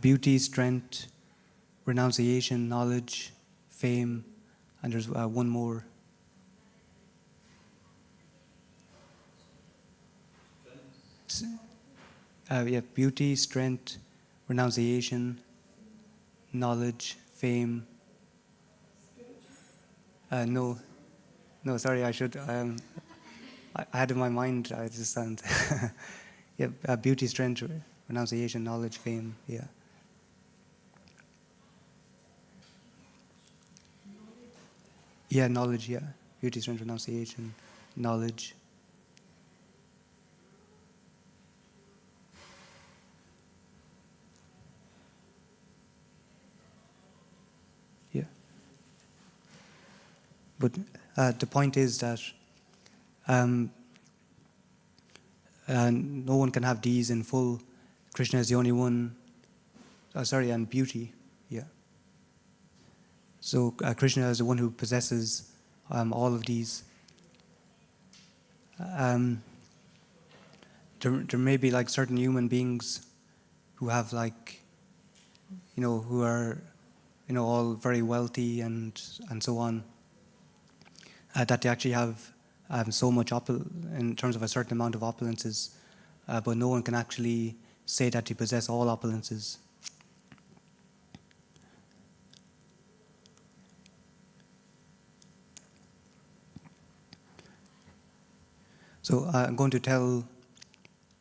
Beauty, strength, renunciation, knowledge, fame, and there's one more. Beauty, strength, renunciation, knowledge, fame. No, sorry, I should. I had in my mind, I just sound. Beauty, strength, renunciation, knowledge, fame. Yeah. Yeah, knowledge, yeah. Beauty, strength, renunciation, knowledge. Yeah. But the point is that no one can have these in full. Krishna is the only one. And beauty, yeah. So Krishna is the one who possesses all of these. There may be like certain human beings who have who are, all very wealthy and so on, that they actually have so much in terms of a certain amount of opulences, but no one can actually say that they possess all opulences. So I'm going to tell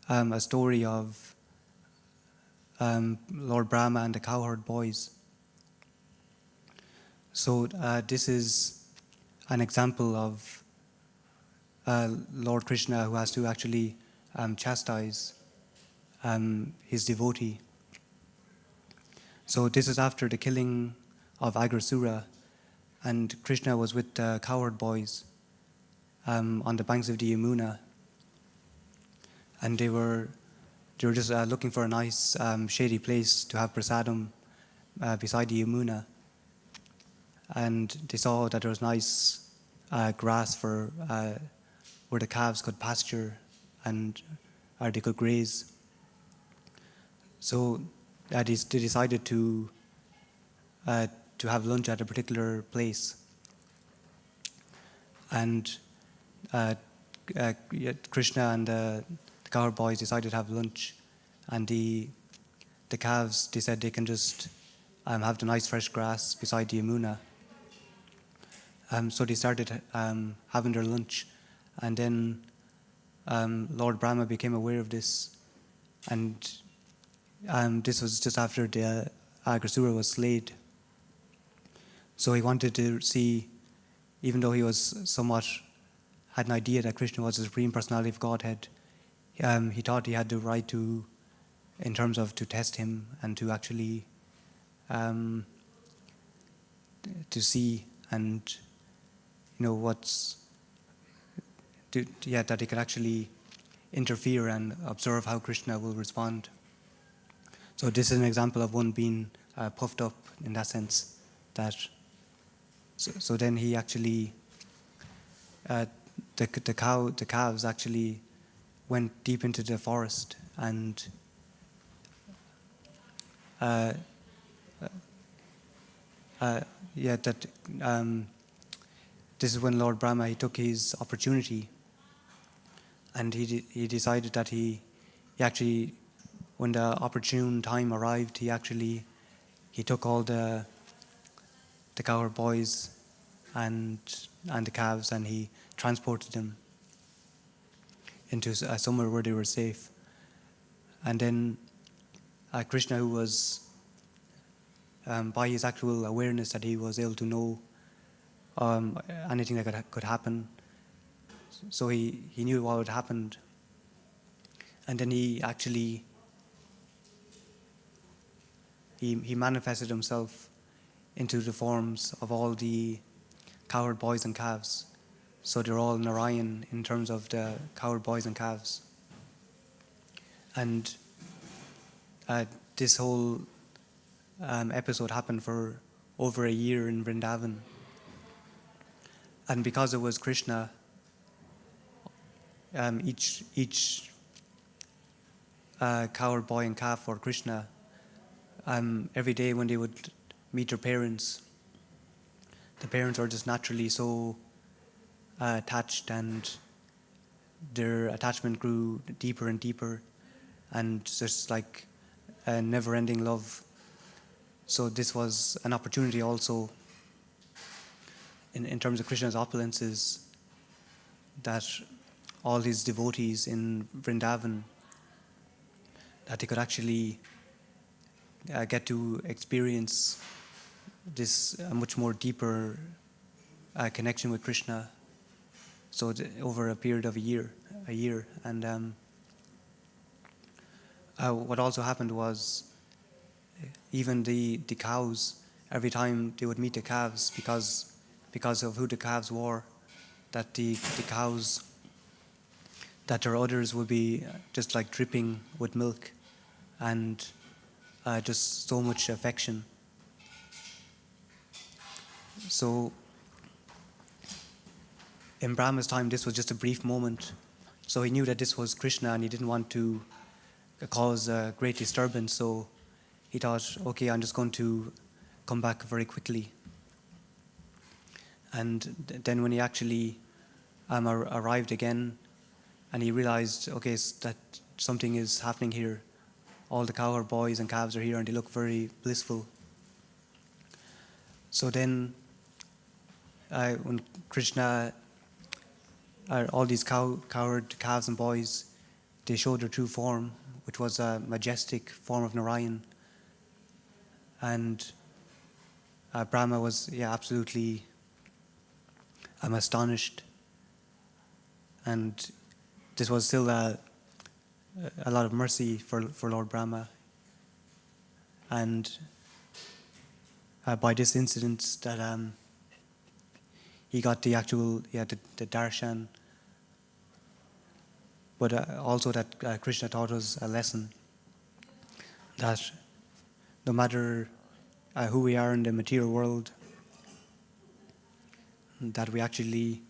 a story of Lord Brahma and the cowherd boys. So this is an example of Lord Krishna who has to actually chastise his devotee. So this is after the killing of Agrasura, and Krishna was with the cowherd boys on the banks of the Yamuna, and they were just looking for a nice shady place to have prasadam beside the Yamuna, and they saw that there was nice grass for where the calves could pasture and they could graze. So they decided to have lunch at a particular place, and Krishna and the cowherd boys decided to have lunch, and the calves, they said they can just have the nice fresh grass beside the Yamuna. So they started having their lunch, and then Lord Brahma became aware of this, and this was just after the Agrasura was slayed. So he wanted to see, even though he was had an idea that Krishna was the Supreme Personality of Godhead, he thought he had the right to test him and to actually to see and that he could actually interfere and observe how Krishna will respond. So this is an example of one being puffed up in that sense. So then he actually, the calves actually went deep into the forest, and this is when Lord Brahma, he took his opportunity, and he decided that he actually, when the opportune time arrived, he took all the cowherd boys and the calves, and he transported them into somewhere where they were safe. And then Krishna, who was by his actual awareness that he was able to know anything that could happen, so he knew what had happened, and then he actually he manifested himself into the forms of all the cowherd boys and calves. So they're all Narayan in terms of the cowherd boys and calves. And this whole episode happened for over a year in Vrindavan. And because it was Krishna, each cowherd boy and calf for Krishna, every day when they would meet their parents, the parents are just naturally so attached, and their attachment grew deeper and deeper, and just like a never-ending love. So this was an opportunity also in terms of Krishna's opulences, that all his devotees in Vrindavan, that they could actually get to experience this much more deeper connection with Krishna. So over a period of a year, and what also happened was, even the cows, every time they would meet the calves, because of who the calves were, that the cows, that their udders would be just like dripping with milk, and just so much affection. So in Brahma's time, this was just a brief moment. So he knew that this was Krishna, and he didn't want to cause a great disturbance. So he thought, okay, I'm just going to come back very quickly. And then when he actually arrived again, and he realized, okay, that something is happening here. All the cowherd boys and calves are here, and they look very blissful. So then, when Krishna, all these cowherd calves and boys, they showed their true form, which was a majestic form of Narayan. And Brahma was, absolutely astonished. And this was still a lot of mercy for Lord Brahma. And by this incident, that he got the actual, the darshan, but also that Krishna taught us a lesson, that no matter who we are in the material world, that we actually,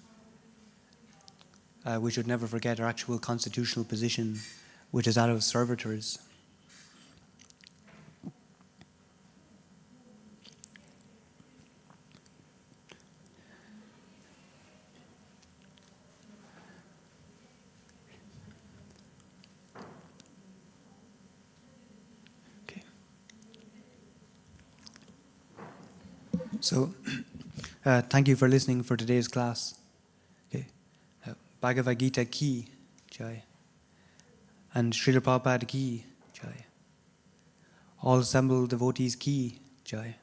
we should never forget our actual constitutional position, which is that of servitors. Okay. So, thank you for listening for today's class. Okay. Bhagavad Gita ki jai, and Srila Prabhupada ki jai. All assembled devotees ki jai.